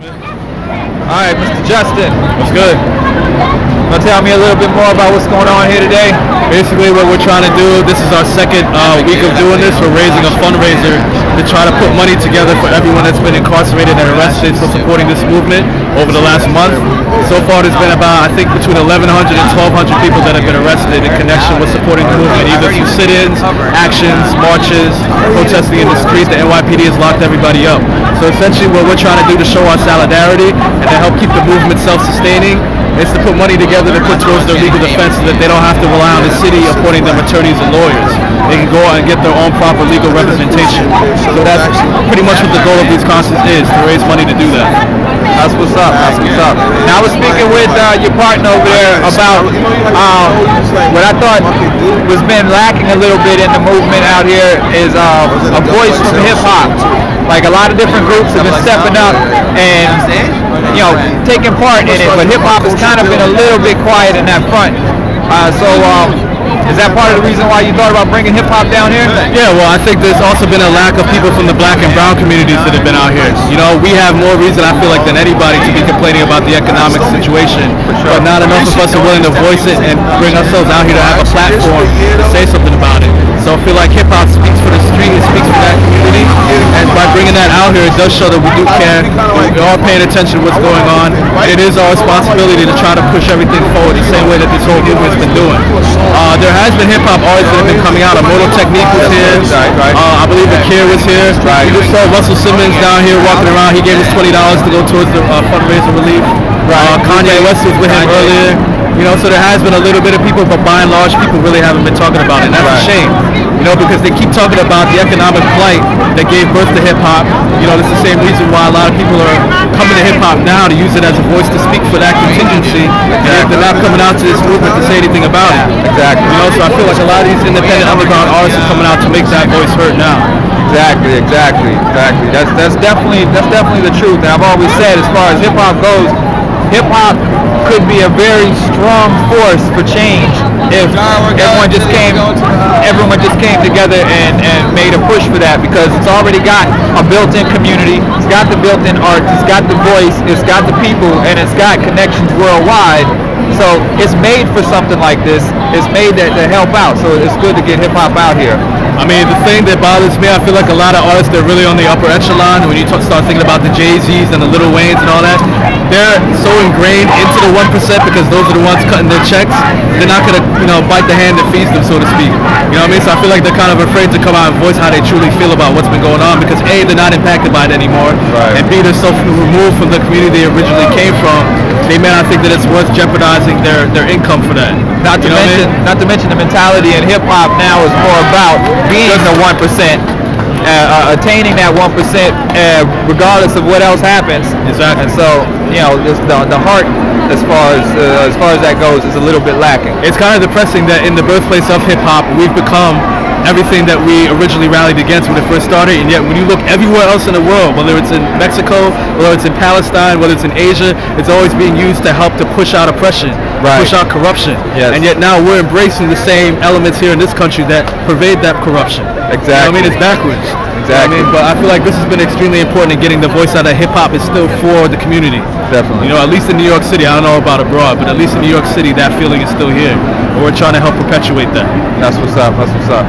All right, Mr. Justin. What's good? Want to tell me a little bit more about what's going on here today? Basically what we're trying to do, this is our second week of doing this. We're raising a fundraiser to try to put money together for everyone that's been incarcerated and arrested for supporting this movement over the last month. So far there's been about, I think, between 1,100 and 1,200 people that have been arrested in connection with supporting the movement, either through sit-ins, actions, marches, protesting in the street. The NYPD has locked everybody up. So essentially what we're trying to do to show our solidarity and to help keep the movement self-sustaining is to put money together to put towards their legal defense so that they don't have to rely on the city appointing them attorneys and lawyers. They can go out and get their own proper legal representation. So that's pretty much what the goal of these concerts is, to raise money to do that. That's what's up. That's what's up. Now I was speaking with your partner over there about what I thought was been lacking a little bit in the movement out here is a voice from hip-hop. Like a lot of different groups have been stepping up and, you know, taking part in it, but hip-hop has kind of been a little bit quiet in that front. Is that part of the reason why you thought about bringing hip-hop down here? Yeah, well, I think there's also been a lack of people from the black and brown communities that have been out here. You know, we have more reason, I feel like, than anybody to be complaining about the economic situation, but not enough of us are willing to voice it and bring ourselves out here to have a platform to say something about it. So I feel like hip-hop speaks for the street, it speaks for that community, and by bringing that out here, it does show that we do care, we are paying attention to what's going on. It is our responsibility to try to push everything forward the same way that this whole movement's been doing. There has been hip-hop artists that have been coming out. Immortal Technique was here. I believe Akir was here. We just saw Russell Simmons down here walking around. He gave us $20 to go towards the fundraiser relief. Kanye West was with him earlier. You know, so there has been a little bit of people, but by and large, people really haven't been talking about it. And that's a shame. You know, because they keep talking about the economic plight that gave birth to hip-hop. You know, it's the same reason why a lot of people are coming to hip-hop now, to use it as a voice to speak for that contingency. And they're not coming out to this movement to say anything about it. Exactly. You know, so I feel like a lot of these independent underground artists are coming out to make that voice heard now. Exactly. That's definitely the truth. And I've always said, as far as hip-hop goes, hip-hop could be a very strong force for change if everyone just came together and made a push for that, because it's already got a built-in community, it's got the built-in art, it's got the voice, it's got the people, and it's got connections worldwide. So it's made for something like this. It's made to help out. So it's good to get hip-hop out here. I mean, the thing that bothers me, I feel like a lot of artists, they're really on the upper echelon. When you start thinking about the Jay-Z's and the Lil Waynes and all that, they're so ingrained into the 1% because those are the ones cutting their checks. They're not going to, you know, bite the hand that feeds them, so to speak. You know what I mean? So I feel like they're kind of afraid to come out and voice how they truly feel about what's been going on, because A, they're not impacted by it anymore, and B, they're so removed from the community they originally came from. They may not think that it's worth jeopardizing their income for that. Not to mention the mentality in hip-hop now is more about being the 1%, attaining that 1%, regardless of what else happens. Exactly. And so, you know, the heart, as far as that goes, is a little bit lacking. It's kind of depressing that in the birthplace of hip-hop, we've become everything that we originally rallied against when it first started, and yet when you look everywhere else in the world, whether it's in Mexico, whether it's in Palestine, whether it's in Asia, it's always being used to help to push out oppression, push out corruption. Yes. And yet now we're embracing the same elements here in this country that pervade that corruption. Exactly. You know what I mean? It's backwards. Exactly. You know what I mean? But I feel like this has been extremely important in getting the voice out that hip-hop is still for the community. Definitely. You know, at least in New York City, I don't know about abroad, but at least in New York City, that feeling is still here. And we're trying to help perpetuate that. That's what's up. That's what's up.